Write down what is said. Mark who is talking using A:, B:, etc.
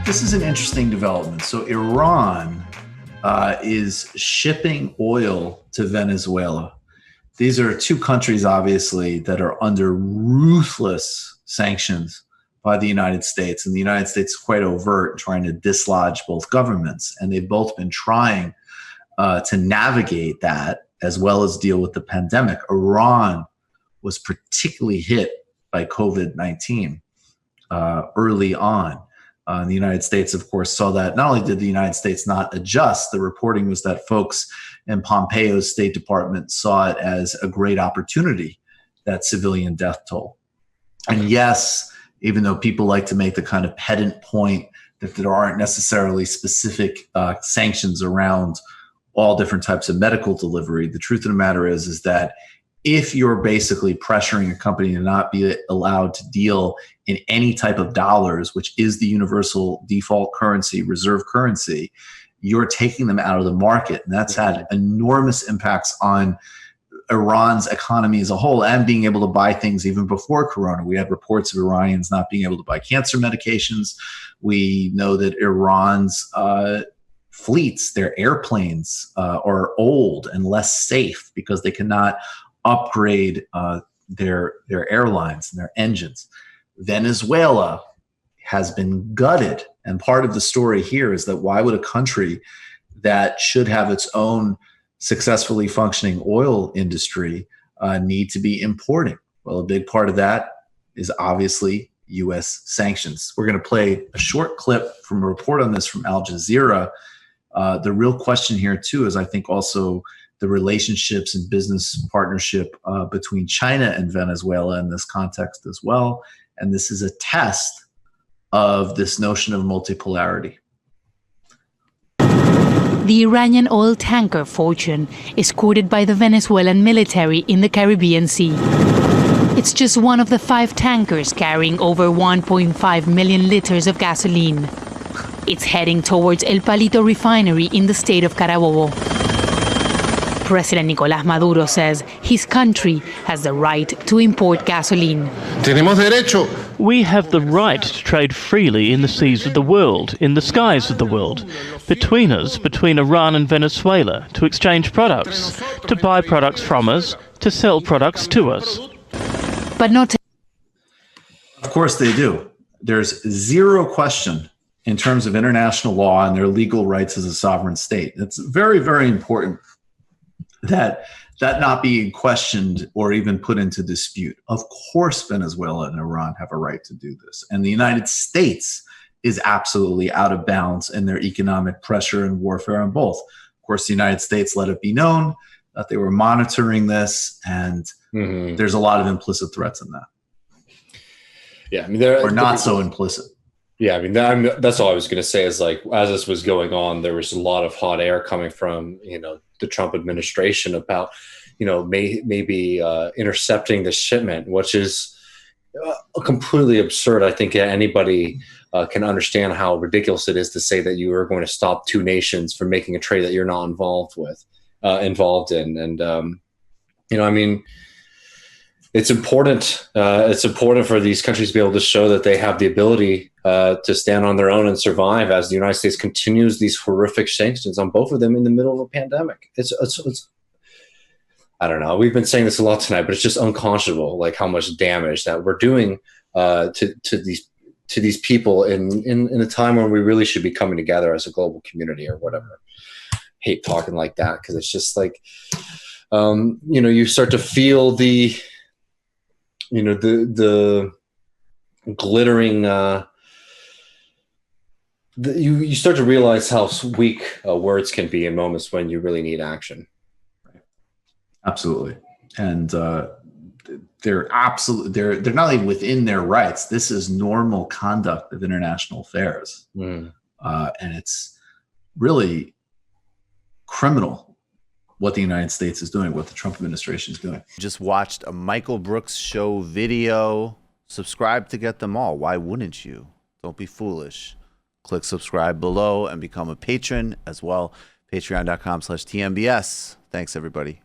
A: This is an interesting development. So Iran is shipping oil to Venezuela. These are two countries, obviously, that are under ruthless sanctions by the United States. And the United States is quite overt, trying to dislodge both governments. And they've both been trying to navigate that as well as deal with the pandemic. Iran was particularly hit by COVID-19 early on. The United States, of course, saw that. Not only did the United States not adjust, the reporting was that folks in Pompeo's State Department saw it as a great opportunity, that civilian death toll. And yes, even though people like to make the kind of pedant point that there aren't necessarily specific sanctions around all different types of medical delivery, the truth of the matter is that if you're basically pressuring a company to not be allowed to deal in any type of dollars, which is the universal default currency, reserve currency, you're taking them out of the market. And that's had enormous impacts on Iran's economy as a whole and being able to buy things even before Corona. We had reports of Iranians not being able to buy cancer medications. We know that Iran's fleets, their airplanes are old and less safe because they cannot upgrade their airlines and their engines. Venezuela has been gutted. And part of the story here is that why would a country that should have its own successfully functioning oil industry need to be importing? Well, a big part of that is obviously U.S. sanctions. We're going to play a short clip from a report on this from Al Jazeera. The real question here, too, is I think also the relationships and business partnership between China and Venezuela in this context as well. And this is a test of this notion of multipolarity.
B: The Iranian oil tanker Fortune is courted by the Venezuelan military in the Caribbean Sea. It's just one of the 5 tankers carrying over 1.5 million liters of gasoline. It's heading towards El Palito refinery in the state of Carabobo. President Nicolás Maduro says his country has the right to import gasoline.
C: We have the right to trade freely in the seas of the world, in the skies of the world, between us, between Iran and Venezuela, to exchange products, to buy products from us, to sell products to us.
B: But not.
A: Of course they do. There's zero question in terms of international law and their legal rights as a sovereign state. It's very, very important that not be questioned or even put into dispute. Of course, Venezuela and Iran have a right to do this. And the United States is absolutely out of bounds in their economic pressure and warfare on both. Of course, the United States let it be known that they were monitoring this, and there's a lot of implicit threats in that.
D: Yeah, I mean,
A: or not so implicit.
D: Yeah, I mean, that's all I was going to say is, like, as this was going on, there was a lot of hot air coming from, the Trump administration about, maybe intercepting the shipment, which is completely absurd. I think anybody can understand how ridiculous it is to say that you are going to stop two nations from making a trade that you're not involved in. And, I mean, it's important. It's important for these countries to be able to show that they have the ability to stand on their own and survive as the United States continues these horrific sanctions on both of them in the middle of a pandemic. It's I don't know. We've been saying this a lot tonight, but it's just unconscionable, like how much damage that we're doing to these people in a time when we really should be coming together as a global community or whatever. I hate talking like that because it's just like you start to feel the glittering. You start to realize how weak words can be in moments when you really need action.
A: Absolutely, and they're not even within their rights. This is normal conduct of international affairs, and it's really criminal what the United States is doing, what the Trump administration is doing.
E: Just watched a Michael Brooks show video. Subscribe to get them all. Why wouldn't you? Don't be foolish. Click subscribe below and become a patron as well. Patreon.com/TMBS. Thanks, everybody.